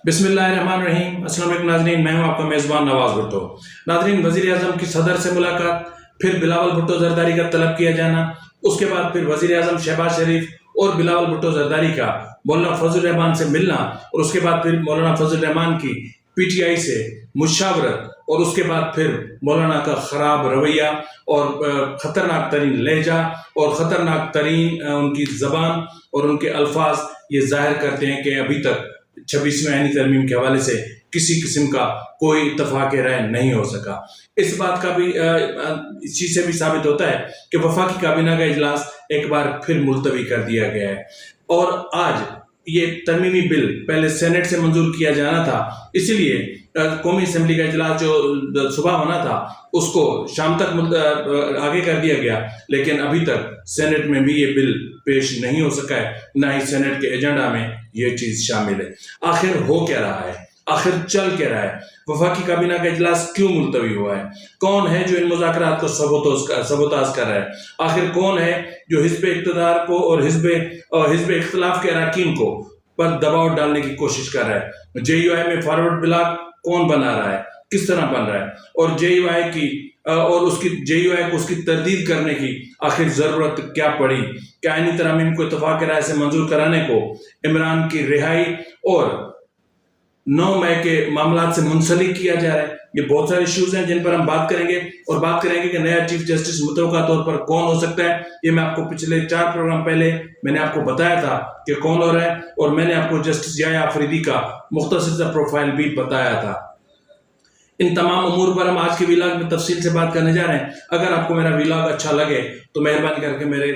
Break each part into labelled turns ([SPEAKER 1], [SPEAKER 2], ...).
[SPEAKER 1] बिस्मिल्लाहिर्रहमानिर्रहीम। अस्सलाम वालेकुम नाज़रीन, मैं हूं आपका मेज़बान नवाज भुट्टो। नाज़रीन, वज़ीर आज़म की सदर से मुलाकात, फिर बिलावल भुट्टो ज़रदारी का तलब किया जाना, उसके बाद फिर वज़ीर आज़म शहबाज शरीफ और बिलावल भुट्टो ज़रदारी का मौलाना फजल रहमान से मिलना, और उसके बाद फिर मौलाना फजल रहमान की पीटीआई से मुशावरत, और उसके बाद फिर मौलाना का ख़राब रवैया और ख़तरनाक तरीन लहजा और ख़तरनाक तरीन उनकी ज़बान और उनके अल्फाज ये ज़ाहिर करते हैं कि अभी तक 26वें आईनी तरमीम के हवाले से किसी किस्म का कोई इत्तफाक राय नहीं हो सका। इस बात का भी इस चीज़ से भी साबित होता है कि वफाकी काबीना का इजलास एक बार फिर मुलतवी कर दिया गया है, और आज ये तरमीमी बिल पहले सेनेट से मंजूर किया जाना था, इसलिए कौमी असम्बली का इजलास जो सुबह होना था उसको शाम तक आगे कर दिया गया, लेकिन अभी तक सेनेट में भी ये बिल पेश नहीं हो सका है, ना ही सेनेट के एजेंडा में ये चीज़ शामिल है। आखिर हो क्या रहा है, आखिर चल क्या रहा है, वफाकी काबीना का इजलास क्यों मुलतवी हुआ है, कौन है जो इन मुज़ाकरात को सबोताज कर रहा है, आखिर कौन है जो हिज़्ब इक़्तिदार को और हिज़्ब इख्तिलाफ के अरकान को पर दबाव डालने की कोशिश कर रहा है। जेयूआई में फॉरवर्ड ब्लॉक कौन बना रहा है, किस तरह बन रहा है, और जेयूआई को उसकी तरदीद करने की आखिर ज़रूरत क्या पड़ी। क्या आईनी तरमीम को इत्तफाक राय से मंजूर कराने को इमरान की रिहाई और 9 मई के मामलात से मुंसलिक किया जा रहा है। ये बहुत सारे इश्यूज हैं जिन पर हम बात करेंगे, और बात करेंगे कि नया चीफ जस्टिस मुतवक्का तौर पर कौन हो सकता है। ये मैं आपको पिछले 4 प्रोग्राम पहले मैंने आपको बताया था कि कौन हो रहा है, और मैंने आपको जस्टिस याया अफरीदी का मुख्तसर सा प्रोफाइल भी बताया था। इन तमाम अमूर पर हम आज के व्लॉग में तफसील से बात करने जा रहे हैं। अगर आपको मेरा व्लॉग अच्छा लगे तो मेहरबानी करके मेरे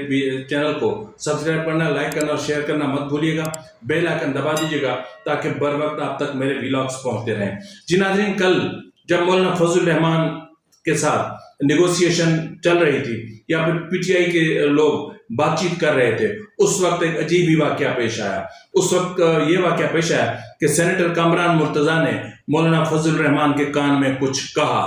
[SPEAKER 1] चैनल को सब्सक्राइब करना, लाइक करना और शेयर करना मत भूलिएगा। बेल आइकन दबा दीजिएगा ताकि बर वक्त आप तक मेरे व्लॉग्स पहुंचते रहें। जी नाज़रीन, कल जब मौलाना फजल रहमान के साथ नेगोशिएशन चल रही थी या फिर पीटीआई के लोग बातचीत कर रहे थे, उस वक्त एक अजीब ही वाकया पेश आया। उस वक्त ये वाकया पेश आया कि सेनेटर कामरान मुर्तजा ने मौलाना फजल रहमान के कान में कुछ कहा।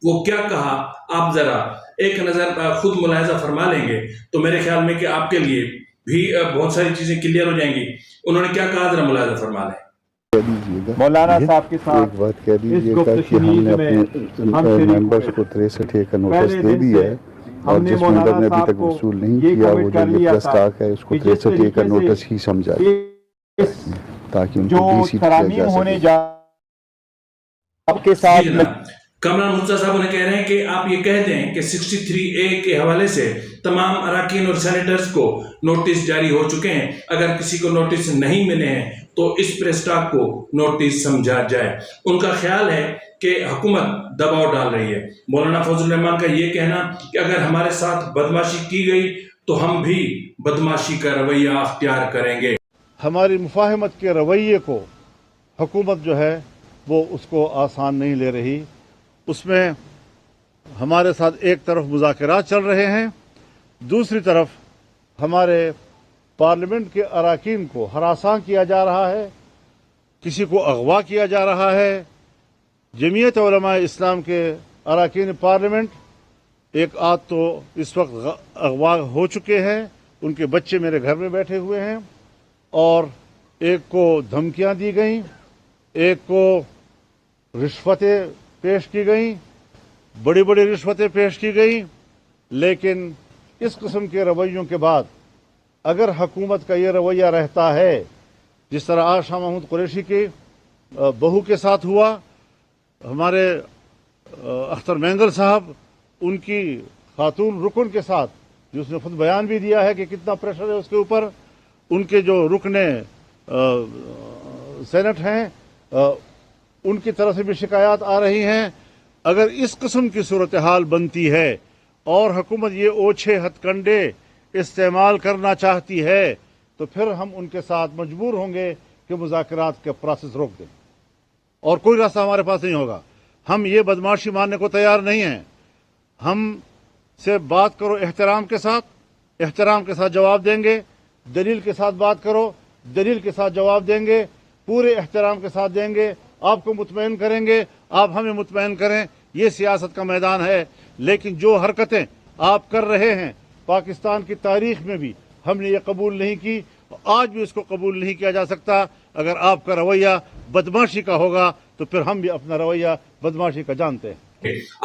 [SPEAKER 1] वो क्या कहा, आप जरा एक नज़र खुद मुलाहिजा फरमा लेंगे तो मेरे ख्याल में कि आपके लिए भी बहुत सारी चीज़ें क्लियर हो जाएंगी। उन्होंने क्या कहा, जरा मुलाहिजा फरमा लें।
[SPEAKER 2] मौलाना साहब के साथ
[SPEAKER 3] एक बात कह दीजिएगा कि हमने अपने मेंबर्स को 63 का नोटिस दे दिया है, और जिस मेंबर ने अभी तक वसूल नहीं किया वो जो ये प्रस्ताव है उसको 63 का नोटिस ही समझा ताकि उनको डीसी
[SPEAKER 2] होने जा आपके साथ
[SPEAKER 1] कामरान मुर्तजा साहब उन्हें कह रहे हैं कि आप ये कह दें कि 63A के हवाले से तमाम अराकीन और सेनेटर्स को नोटिस जारी हो चुके हैं। अगर किसी को नोटिस नहीं मिले हैं तो इस प्रेस टॉक को नोटिस समझा जाए। उनका ख्याल है कि हुकूमत दबाव डाल रही है। मौलाना फजल रहमान का ये कहना कि अगर हमारे साथ बदमाशी की गई तो हम भी बदमाशी का रवैया अख्तियार करेंगे।
[SPEAKER 4] हमारी मुफाहमत के रवैये को हुकूमत जो है वो उसको आसान नहीं ले रही। उसमें हमारे साथ एक तरफ मुज़ाकरात चल रहे हैं, दूसरी तरफ हमारे पार्लियामेंट के अराकीन को हरासा किया जा रहा है, किसी को अगवा किया जा रहा है। जमीयत उलमा इस्लाम के अराकीन पार्लियामेंट एक आध तो इस वक्त अगवा हो चुके हैं, उनके बच्चे मेरे घर में बैठे हुए हैं, और एक को धमकियां दी गई, एक को रिश्वतें पेश की गई, बड़ी बड़ी रिश्वतें पेश की गई। लेकिन इस किस्म के रवैयों के बाद अगर हुकूमत का ये रवैया रहता है, जिस तरह आज शाह महमूद कुरैशी के बहू के साथ हुआ, हमारे अख्तर मैंगल साहब उनकी खातून रुकन के साथ, जिसने खुद बयान भी दिया है कि कितना प्रेशर है उसके ऊपर, उनके जो रुकने सेनेट हैं उनकी तरफ से भी शिकायत आ रही हैं। अगर इस किस्म की सूरत हाल बनती है और हुकूमत ये ओछे हथकंडे इस्तेमाल करना चाहती है तो फिर हम उनके साथ मजबूर होंगे कि मुज़ाकरात का प्रोसेस रोक दें, और कोई रास्ता हमारे पास नहीं होगा। हम ये बदमाशी मानने को तैयार नहीं हैं। हम से बात करो एहतराम के साथ जवाब देंगे, दलील के साथ बात करो, दलील के साथ जवाब देंगे, पूरे एहतराम के साथ देंगे, आपको मुतमईन करेंगे, आप हमें मुतमईन करें। ये सियासत का मैदान है। लेकिन जो हरकतें आप कर रहे हैं पाकिस्तान की तारीख में भी हमने ये कबूल नहीं की, आज भी इसको कबूल नहीं किया जा सकता। अगर आपका रवैया बदमाशी का होगा तो फिर हम भी अपना रवैया बदमाशी का जानते हैं।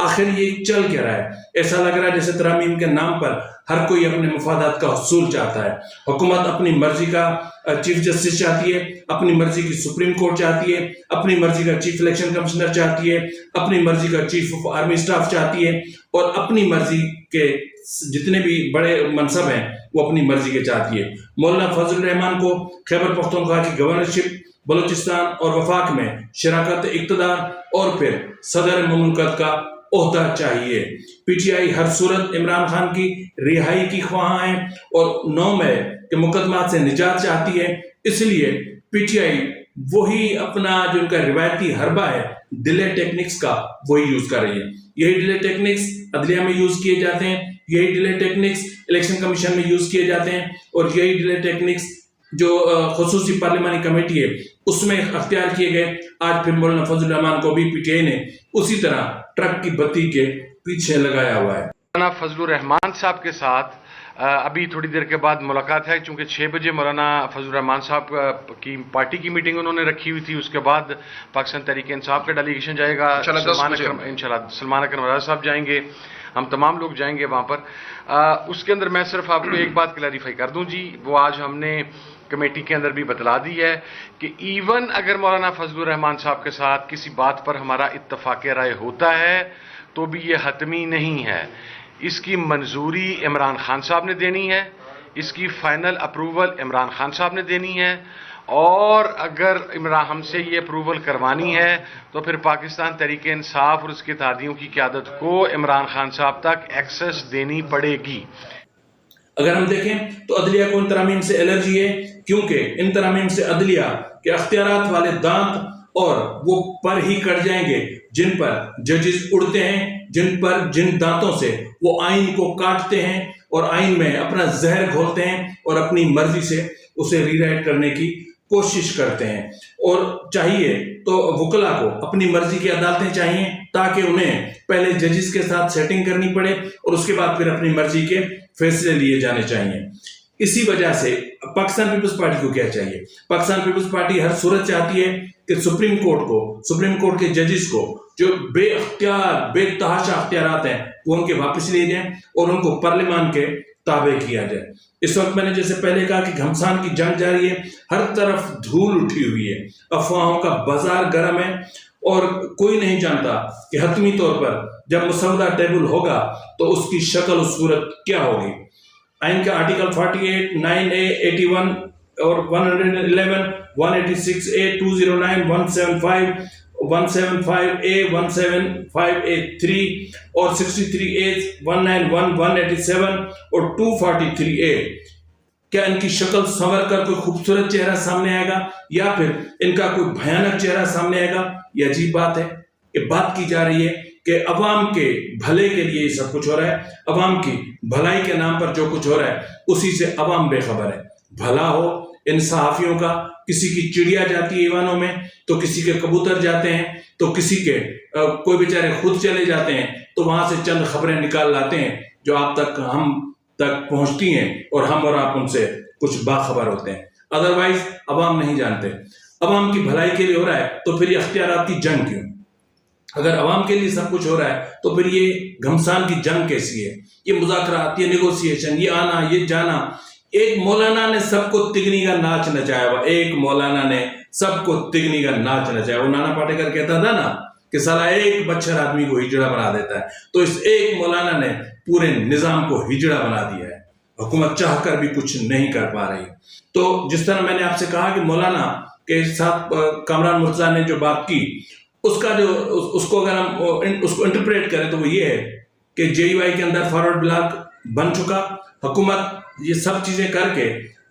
[SPEAKER 1] आखिर ये चल क्या रहा है? ऐसा लग रहा है जैसे तरामीम के नाम पर हर कोई अपने मफादात का हसूल चाहता है। हुकूमत अपनी मर्जी का चीफ जस्टिस चाहती है, अपनी मर्जी की सुप्रीम कोर्ट चाहती है, अपनी मर्जी का चीफ इलेक्शन कमिश्नर चाहती है, अपनी मर्जी का चीफ ऑफ आर्मी स्टाफ चाहती है, और अपनी मर्जी के जितने भी बड़े मनसब हैं वो अपनी मर्जी के चाहती है। मौलाना फजल रहमान को खैबर पख्तूनख्वा की गवर्नरशिप, बलूचिस्तान और वफाक में शराकत इक़्तिदार और फिर सदर मुमलकत का ओहदा चाहिए। पीटीआई हर सूरत इमरान खान की रिहाई की ख्वाह है और 9 मई के मुकदमात से निजात चाहती है। इसलिए पीटीआई वही अपना जो उनका रिवायती हरबा है डिले टेक्निक्स का, वही यूज कर रही है। यही डिले टेक्निक्स अदलिया में यूज किए जाते हैं, यही डिले टेक्निक्स इलेक्शन कमीशन में यूज किए जाते हैं, और यही डिले टेक्निक्स जो खुसूसी पार्लिमानी कमेटी है उसमें अख्तियार किए गए। आज फिर मौलाना फजल रहमान को भी पीटीआई ने उसी तरह ट्रक की बत्ती के पीछे लगाया हुआ है।
[SPEAKER 5] मौलाना फजल रहमान साहब के साथ अभी थोड़ी देर के बाद मुलाकात है, क्योंकि 6 बजे मौलाना फजल रहमान साहब की पार्टी की मीटिंग उन्होंने रखी हुई थी। उसके बाद पाकिस्तान तहरीक इंसाफ का डेलीगेशन जाएगा, इंशाल्लाह सलमान अकरम रज़ा साहब जाएंगे, हम तमाम लोग जाएंगे वहाँ पर। उसके अंदर मैं सिर्फ आपको एक बात क्लैरिफाई कर दूं जी, वो आज हमने कमेटी के अंदर भी बतला दी है कि इवन अगर मौलाना फजल रहमान साहब के साथ किसी बात पर हमारा इत्तफाक राय होता है तो भी ये हतमी नहीं है। इसकी मंजूरी इमरान खान साहब ने देनी है, इसकी फाइनल अप्रूवल इमरान खान साहब ने देनी है, और अगर इमरान हमसे ये अप्रूवल करवानी है तो फिर पाकिस्तान तहरीक इंसाफ और उसके इत्तेहादियों की क़यादत को इमरान खान साहब तक एक्सेस देनी पड़ेगी।
[SPEAKER 1] अगर हम देखें तो अदलिया को इन तरामीम से एलर्जी है, क्योंकि इन तरामीम से अदलिया के अख्तियारात वाले दांत और वो पर ही कट जाएंगे जिन पर जजेस उड़ते हैं, जिन दांतों से वो आइन को काटते हैं और आइन में अपना जहर घोलते हैं और अपनी मर्जी से उसे रीराइट करने की कोशिश करते हैं। और चाहिए तो वकला को अपनी मर्जी की अदालतें चाहिए ताकि उन्हें पहले जजेस के साथ सेटिंग करनी पड़े और उसके बाद फिर अपनी मर्जी के फैसले लिए जाने चाहिए। इसी वजह से पाकिस्तान पीपल्स पार्टी को क्या चाहिए? पाकिस्तान पीपल्स पार्टी हर सूरत चाहती है कि सुप्रीम कोर्ट के जजेस को जो बेतहाशा अख्तियारात हैं वो उनके वापस लिए जाएं और उनको पार्लियामान के ताबे किया जाए। इस वक्त मैंने जैसे पहले कहा कि घमसान की जंग जारी है, हर तरफ धूल उठी हुई है, अफवाहों का बाजार गर्म है और कोई नहीं जानता कि हतमी तौर पर जब मुसवदा टेबल होगा तो उसकी शक्ल और सूरत क्या होगी। आइन का आर्टिकल 48, 9A, 81 और 111, 186A, 209, 175, 175A, 175A3 और 63A, 191, 187 और 243A, क्या इनकी शक्ल संवर कर कोई खूबसूरत चेहरा सामने आएगा या फिर इनका कोई भयानक चेहरा सामने आएगा? ये अजीब बात है कि बात की जा रही है कि अवाम के भले के लिए सब कुछ हो रहा है, अवाम की भलाई के नाम पर जो कुछ हो रहा है उसी से अवाम बेखबर है। भला हो इन सहाफियों का, किसी की चिड़िया जाती है ईवानों में तो किसी के कबूतर जाते हैं तो किसी के कोई बेचारे खुद चले जाते हैं तो वहां से चंद खबरें निकाल लाते हैं जो आप तक हम तक पहुंचती हैं और हम और आप उनसे कुछ बाखबर होते हैं। अदरवाइज अवाम नहीं जानते। अवाम की भलाई के लिए हो रहा है तो फिर ये अख्तियारात की जंग क्यों? अगर अवाम के लिए सब कुछ हो रहा है तो फिर ये घमसान की जंग कैसी है? ये मुज़ाकरात, ये नेगोशिएशन, ये आना ये जाना। एक मौलाना ने सबको तिगनी का नाच नचाया हुआ, एक मौलाना ने सबको तिगनी का नाच नचाया। वो नाना पाटेकर कहता था ना कि साला एक बच्चर आदमी को हिजड़ा बना देता है, तो इस एक मौलाना ने पूरे निजाम को हिजड़ा बना दिया है। हुकूमत चाहकर भी कुछ नहीं कर पा रही। तो जिस तरह मैंने आपसे कहा कि मौलाना के साथ कामरान मुर्तज़ा ने जो बात की उसका जो उसको अगर हम उसको इंटरप्रेट करें तो वो ये है कि जेयूआई के अंदर फॉरवर्ड ब्लॉक बन चुका, हुकूमत ये सब चीजें करके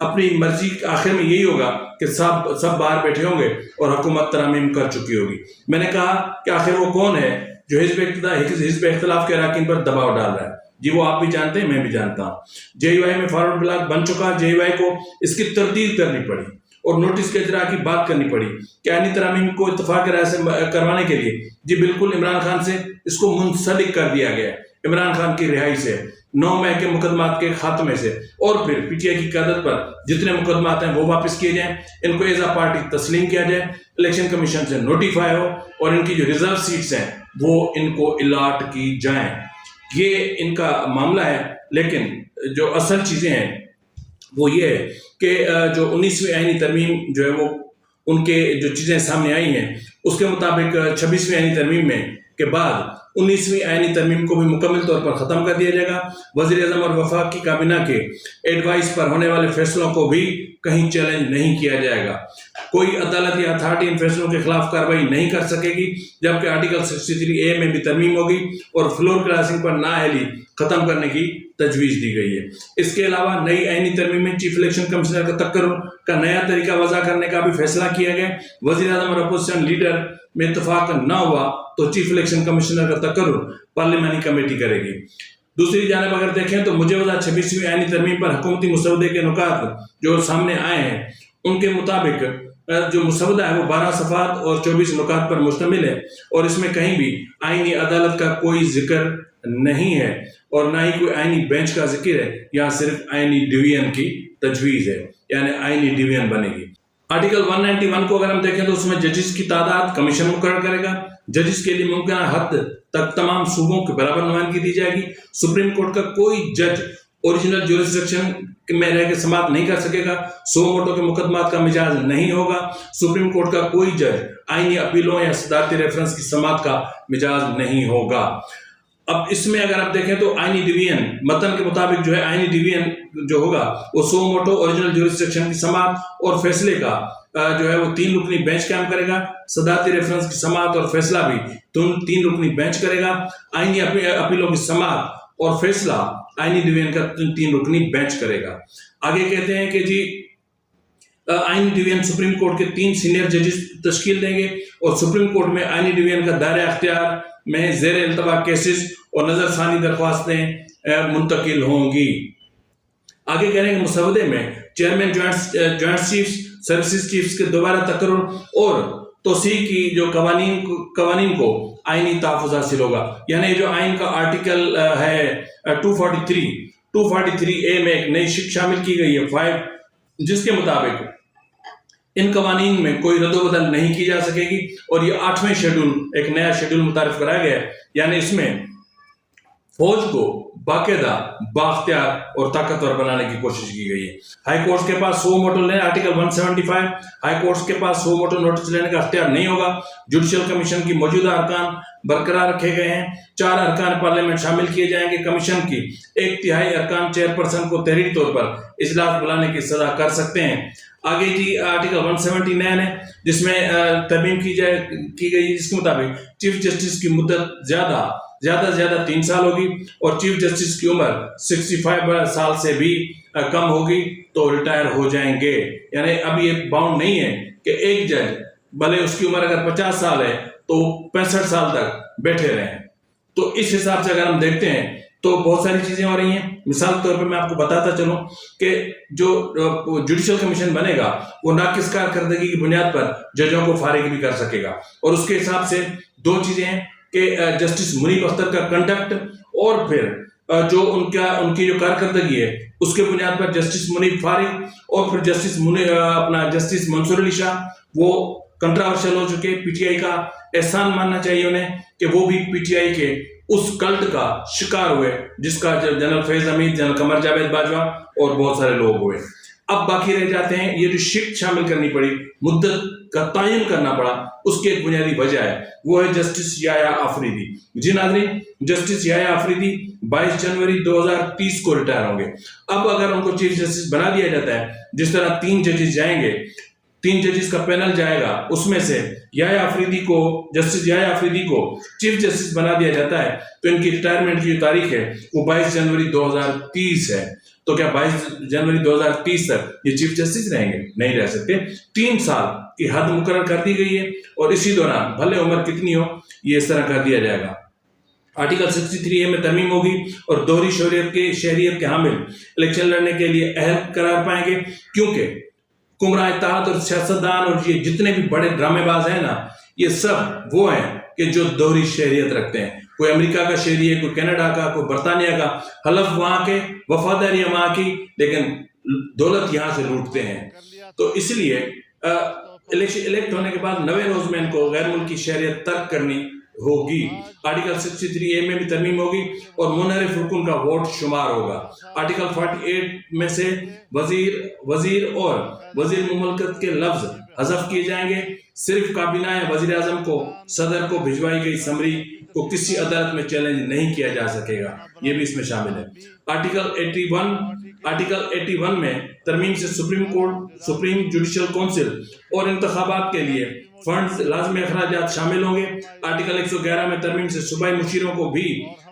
[SPEAKER 1] अपनी मर्जी, आखिर में यही होगा कि सब बाहर बैठे होंगे और हुकूमत तरामीम कर चुकी होगी। मैंने कहा कि आखिर वो कौन है जो हिज़्ब इख्तिलाफ के अरकान पर दबाव डाल रहा है? जी वो आप भी जानते हैं, मैं भी जानता हूँ। जेयूआई में फॉरवर्ड ब्लॉक बन चुका, जेयूआई को इसकी तरदीद करनी पड़ी और नोटिस के इजरा की बात करनी पड़ी कि आईनी तरामीम को इत्तफाक राय से करवाने के लिए जी बिल्कुल इमरान खान से इसको मुंसलिक कर दिया गया। عمران خان کی رہائی سے، 9 مئی کے مقدمات کے خاتمے سے، اور پھر پی ٹی آئی کی قیادت پر جتنے مقدمات ہیں وہ واپس کیے جائیں، ان کو ایز اے پارٹی تسلیم کیا جائے، الیکشن کمیشن سے نوٹیفائی ہو، اور ان کی جو ریزرو سیٹس ہیں وہ ان کو الاٹ کی جائیں۔ یہ ان کا معاملہ ہے، لیکن جو اصل چیزیں ہیں وہ یہ ہے کہ جو 19ویں آئینی ترمیم جو ہے وہ ان کے جو چیزیں سامنے آئی ہیں اس کے مطابق 26ویں آئینی ترمیم میں کے بعد 19ویں آئینی ترمیم کو بھی مکمل طور پر ختم کر دیا جائے گا۔ وزیر اعظم اور وفاقی کابینہ کے ایڈوائس پر ہونے والے فیصلوں کو بھی کہیں چیلنج نہیں کیا جائے گا۔ کوئی عدالت یا اتھارٹی ان فیصلوں کے خلاف کارروائی نہیں کر سکے گی، جبکہ آرٹیکل 63A میں بھی ترمیم ہوگی اور فلور کراسنگ پر نااہلی ختم کرنے کی تجویز دی گئی ہے۔ اس کے علاوہ نئی آئینی ترمیم میں چیف الیکشن کمشنر کا تقرر کا نیا طریقہ وضع کرنے کا بھی فیصلہ کیا گیا۔ وزیر اعظم اور اپوزیشن لیڈر میں اتفاق نہ ہوا تو چیف الیکشن کمشنر کا تقرر پارلیمانی کمیٹی کرے گی۔ دوسری جانب اگر دیکھیں تو مجوزہ 26ویں آئینی ترمیم پر حکومتی مسودے کے نکات جو سامنے آئے ہیں ان کے مطابق جو مسودہ ہے وہ 12 صفحات اور 24 نکات پر مشتمل ہے، اور اس میں کہیں بھی آئینی عدالت کا کوئی ذکر نہیں ہے اور نہ ہی کوئی آئینی بینچ کا ذکر ہے، یہاں صرف آئینی ڈویژن کی تجویز ہے، یعنی آئینی ڈویژن بنے گی۔ آرٹیکل 191 کو اگر ہم دیکھیں تو اس میں ججز کی تعداد کمیشن مقرر کرے گا۔ ججز کے لیے ممکنہ حد تک تمام صوبوں کے برابر نمائندگی دی جائے گی۔ سپریم کورٹ کا کوئی جج اوریجنل جورسڈکشن میں رہ کے سماعت نہیں کر سکے گا۔ 100 موٹو کے مقدمات کا مجاز نہیں ہوگا۔ سپریم کورٹ کا کوئی جج آئینی اپیلوں یا صدارتی ریفرنس کی سماعت کا مجاز نہیں ہوگا۔ اب اس میں اگر آپ دیکھیں تو آئینی ڈویژن متن کے مطابق جو ہے آئینی ڈویژن جو ہوگا وہ 100 موٹو اوریجنل جورسڈکشن کی سماعت اور فیصلے کا جو ہے وہ 3 رکنی بینچ قائم کرے گا۔ صدارتی ریفرنس کی سماعت اور فیصلہ بھی 3 رکنی بینچ کرے گا۔ آئینی اپیلوں کی سماعت اور فیصلہ آئینی ڈویژن کا 3 رکنی بینچ کرے گا۔ آگے کہتے ہیں کہ جی آئینی ڈویژن سپریم کورٹ کے 3 سینئر ججز تشکیل دیں گے، اور سپریم کورٹ میں آئینی ڈویژن کا دائرہ اختیار میں زیر التوا کیسز اور نظر ثانی درخواستیں منتقل ہوں گی۔ آگے کہہ رہے ہیں مسودے میں chairman joint chiefs services chiefs کے دوبارہ تقرر اور توسیع کی جو قوانین کو آئینی تحفظ حاصل ہوگا، یعنی جو آئین کا آرٹیکل ہے 243A میں ایک نئی شک شامل کی گئی ہے 5، جس کے مطابق ان قوانین میں کوئی رد و بدل نہیں کی جا سکے گی، اور یہ 8ویں شیڈول ایک نیا شیڈول متعارف کرایا گیا ہے، یعنی اس میں فوج کو باقاعدہ بااختیار اور طاقتور بنانے کی کوشش کی گئی ہے۔ ہائی کورٹس کے پاس 100 موٹو لینے آرٹیکل 175 ہائی کورٹس کے پاس 100 موٹو نوٹس لینے کا اختیار نہیں ہوگا۔ جوڈیشل کمیشن کی موجودہ ارکان برقرار رکھے گئے ہیں۔ 4 ارکان پارلیمنٹ شامل کیے جائیں گے۔ کمیشن کی 1/3 ارکان چیئرپرسن کو تحریری طور پر اجلاس بلانے کی سزا کر سکتے ہیں۔ آگے جی آرٹیکل 179 ہے جس میں ترمیم کی گئی، جس کے مطابق چیف جسٹس کی مدت زیادہ سے زیادہ 3 سال ہوگی، اور چیف جسٹس کی عمر 65 سال سے بھی کم ہوگی تو ریٹائر ہو جائیں گے۔ یعنی اب یہ باؤنڈ نہیں ہے کہ ایک جج بھلے اس کی عمر اگر 50 سال ہے تو 65 سال تک بیٹھے رہیں۔ تو اس حساب سے اگر ہم دیکھتے ہیں تو بہت ساری چیزیں ہو رہی ہیں۔ مثال کے طور پر میں آپ کو بتاتا چلوں کہ جو جوڈیشل کمیشن بنے گا وہ ناقص کارکردگی کی بنیاد پر ججوں کو فارغ بھی کر سکے گا، اور اس کے حساب سے 2 چیزیں ہیں کہ جسٹس منیب اختر کا کنڈکٹ اور پھر جو ان کی جو کارکردگی ہے اس کے بنیاد پر جسٹس منیب فارغ، اور پھر جسٹس منصور علی شاہ وہ کنٹراورشل ہو چکے۔ پی ٹی آئی کا احسان ماننا چاہیے انہیں کہ وہ بھی پی ٹی آئی کے اس کلٹ کا شکار ہوئے جس کا جنرل فیض حمید، جنرل قمر جاوید باجوہ اور بہت سارے لوگ ہوئے۔ اب باقی رہ جاتے ہیں یہ جو شفٹ شامل کرنی پڑی، مدت کا تعین کرنا پڑا، اس کی ایک بنیادی وجہ ہے، وہ ہے جسٹس یحییٰ آفریدی۔ جی ناظرین، جسٹس یحییٰ آفریدی 22 جنوری 2030 کو ریٹائر ہوں گے۔ اب اگر ان کو چیف جسٹس بنا دیا جاتا ہے، جس طرح 3 ججز جائیں گے، 3 ججز کا پینل جائے گا، اس میں سے جسٹس یحییٰ آفریدی کو چیف جسٹس بنا دیا جاتا ہے، تو ان کی ریٹائرمنٹ کی جو تاریخ ہے وہ 22 جنوری 2030 ہے۔ تو کیا 22 جنوری 2030 تک یہ چیف جسٹس رہیں گے؟ نہیں رہ سکتے۔ 3 سال کی حد مقرر کر دی گئی ہے، اور اسی دوران بھلے عمر کتنی ہو یہ اس طرح کر دیا جائے گا۔ آرٹیکل 63A میں ترمیم ہوگی، اور دوہری شہریت کے حامل الیکشن لڑنے کے لیے اہل قرار پائیں گے، کیونکہ کمراہ اتحاد اور سیاستدان اور یہ جتنے بھی بڑے ڈرامے باز ہیں نا، یہ سب وہ ہیں کہ جو دوہری شہریت رکھتے ہیں۔ کوئی امریکہ کا شہری ہے، کوئی کینیڈا کا، کوئی برطانیہ کا، حلف وہاں کے، وفاداری وہاں کی، لیکن دولت یہاں سے لوٹتے ہیں۔ تو اس لیے الیکٹ ہونے کے بعد 90 روز میں ان کو غیر ملکی شہریت ترک کرنی ہوگی۔ آرٹیکل 63A میں بھی ترمیم ہوگی اور منحرف رکن کا ووٹ شمار ہوگا۔ آرٹیکل 48 میں سے وزیر اور وزیر مملکت کے لفظ حذف کیے جائیں گے۔ صرف کابینہ یا وزیر اعظم کو صدر کو بھجوائی گئی سمری کو کسی عدالت میں چیلنج نہیں کیا جا سکے گا، یہ بھی اس میں شامل ہے۔ آرٹیکل 81 میں ترمیم سے supreme court, supreme judicial council اور انتخابات کے لیے فنڈز، لازمی اخراجات شامل ہوں گے۔ آرٹیکل 111 میں ترمیم سے صوبائی مشیروں کو بھی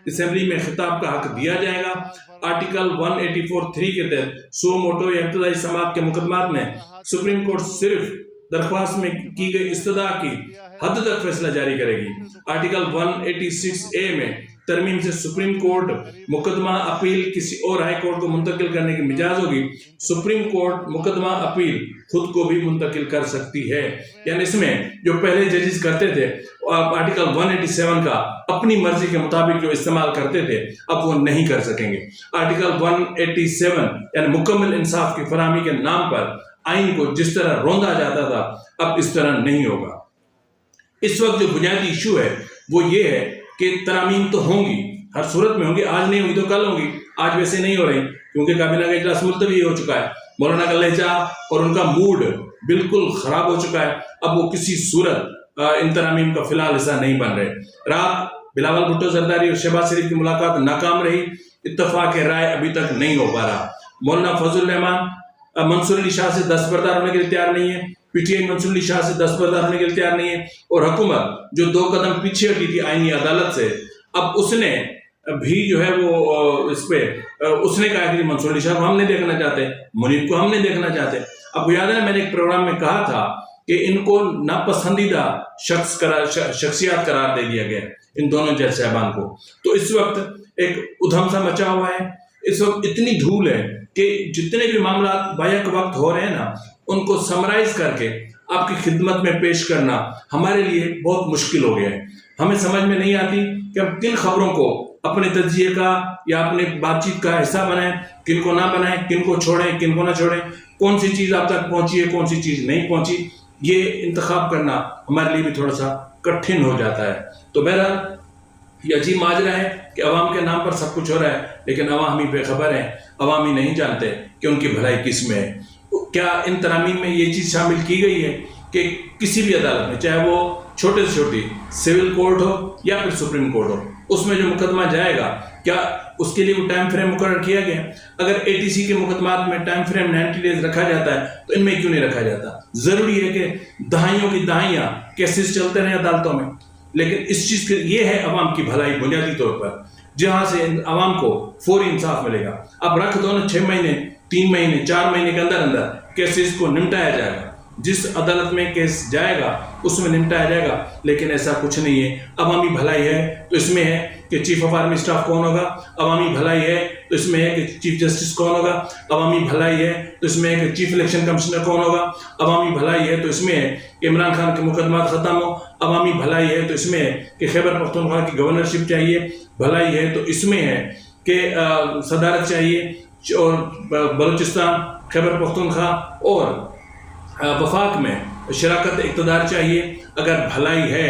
[SPEAKER 1] اسمبلی میں خطاب کا حق دیا جائے گا۔ آرٹیکل 184(3) کے تحت سو موٹو یا ابتدائی سماعت کے مقدمات میں سپریم کورٹ صرف درخواست میں کی گئی استدعا کی حد تک فیصلہ جاری کرے گی۔ آرٹیکل 186A میں ترمیم سے سپریم کورٹ مقدمہ اپیل کسی اور ہائی کورٹ کو منتقل کرنے کی مجاز ہوگی۔ سپریم کورٹ مقدمہ اپیل خود کو بھی منتقل کر سکتی ہے، یعنی اس میں جو پہلے ججز کرتے تھے آرٹیکل 187 کا اپنی مرضی کے مطابق جو استعمال کرتے تھے اب وہ نہیں کر سکیں گے۔ آرٹیکل 187 یعنی مکمل انصاف کی فراہمی کے نام پر آئین کو جس طرح روندا جاتا تھا اب اس طرح نہیں ہوگا۔ اس وقت جو بنیادی ایشو ہے وہ یہ ہے کہ ترامیم تو ہوں گی، ہر صورت میں ہوں گی، آج نہیں ہوگی تو کل ہوں گی، آج ویسے نہیں ہو رہی کیونکہ کابینہ کا اجلاس ملتوی ہو چکا ہے، مولانا کا لہجہ اور ان کا موڈ بالکل خراب ہو چکا ہے، اب وہ کسی صورت ان ترامیم کا فی الحال حصہ نہیں بن رہے۔ رات بلاول بھٹو زرداری اور شہباز شریف کی ملاقات ناکام رہی، اتفاق رائے ابھی تک نہیں ہو پا رہا۔ مولانا فضل الرحمان منصور علی شاہ سے دستبردار ہونے کے لیے تیار نہیں ہے، پی ٹی آئی منصور علی شاہ سے دستبردار ہونے کے لیے تیار نہیں ہے، اور حکومت جو 2 قدم پیچھے ہٹی تھی آئینی عدالت سے، اب اس نے بھی جو ہے وہ اس پہ اس نے کہا کہ منصور علی شاہ کو ہم نہیں دیکھنا چاہتے، منیب کو ہم نہیں دیکھنا چاہتے۔ اب کو یاد ہے میں نے ایک پروگرام میں کہا تھا کہ ان کو ناپسندیدہ شخصیات قرار دے دیا گیا ان دونوں جج صاحبان کو۔ تو اس وقت ایک ادھم سا مچا ہوا ہے، اس وقت اتنی دھول ہے کہ جتنے بھی معاملات بیک وقت ہو رہے ہیں نا ان کو سمرائز کر کے آپ کی خدمت میں پیش کرنا ہمارے لیے بہت مشکل ہو گیا ہے۔ ہمیں سمجھ میں نہیں آتی کہ ہم کن خبروں کو اپنے تجزیے کا یا اپنے بات چیت کا حصہ بنائیں، کن کو نہ بنائیں، کن کو چھوڑیں، کن کو نہ چھوڑیں، کون سی چیز آپ تک پہنچی ہے، کون سی چیز نہیں پہنچی، یہ انتخاب کرنا ہمارے لیے بھی تھوڑا سا کٹھن ہو جاتا ہے۔ تو بہرحال یہ عجیب ماجرا ہے کہ عوام کے نام پر سب کچھ ہو رہا ہے لیکن عوام ہی بے خبر ہیں، عوام ہی نہیں جانتے کہ ان کی بھلائی کس میں ہے۔ کیا ان ترامیم میں یہ چیز شامل کی گئی ہے کہ کسی بھی عدالت میں، چاہے وہ چھوٹے سے چھوٹی سول کورٹ ہو یا پھر سپریم کورٹ ہو، اس میں جو مقدمہ جائے گا کیا اس کے لیے وہ ٹائم فریم مقرر کیا گیا؟ اگر ATC کے مقدمات میں ٹائم فریم 90 ڈیز رکھا جاتا ہے تو ان میں کیوں نہیں رکھا جاتا؟ ضروری ہے کہ دہائیوں کی دہائیاں کیسز چلتے رہے عدالتوں میں، لیکن اس چیز کے یہ ہے عوام کی بھلائی بنیادی طور پر، جہاں سے عوام کو فوری انصاف ملے گا۔ اب رکھ دو نا 6 مہینے، 3 مہینے، 4 مہینے کے اندر اندر کیسز کو نمٹایا جائے گا، جس عدالت میں کیس جائے گا اس میں نمٹایا جائے گا، لیکن ایسا کچھ نہیں ہے۔ عوامی بھلائی ہے تو اس میں ہے کہ چیف آف آرمی اسٹاف کون ہوگا، عوامی بھلائی ہے تو اس میں ہے کہ چیف جسٹس کون ہوگا، عوامی بھلائی ہے تو اس میں ہے کہ چیف الیکشن کمشنر کون ہوگا، عوامی بھلائی ہے تو اس میں ہے کہ عمران خان کے مقدمات ختم ہو، عوامی بھلائی ہے تو اس میں ہے کہ خیبر پختونخوا کی گورنرشپ چاہیے، بھلائی ہے تو اس میں ہے کہ صدارت چاہیے اور بلوچستان، خیبر پختونخوا اور وفاق میں شراکت اقتدار چاہیے۔ اگر بھلائی ہے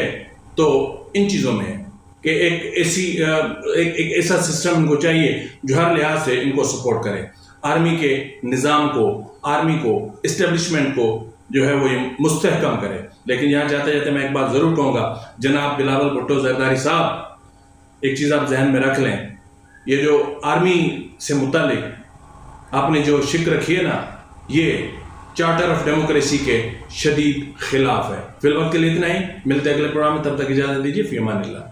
[SPEAKER 1] تو ان چیزوں میں ہے کہ ایک ایسا سسٹم ان کو چاہیے جو ہر لحاظ سے ان کو سپورٹ کرے، آرمی کے نظام کو، آرمی کو، اسٹیبلشمنٹ کو جو ہے وہ یہ مستحکم کرے۔ لیکن یہاں جاتے جاتے میں ایک بات ضرور کہوں گا، جناب بلاول بھٹو زرداری صاحب، ایک چیز آپ ذہن میں رکھ لیں، یہ جو آرمی سے متعلق آپ نے جو شک رکھی ہے نا، یہ چارٹر آف ڈیموکریسی کے شدید خلاف ہے۔ فی الوقت کے لیے اتنا ہی، ملتے اگلے پروگرام میں، تب تک اجازت دیجیے، فی امان اللہ۔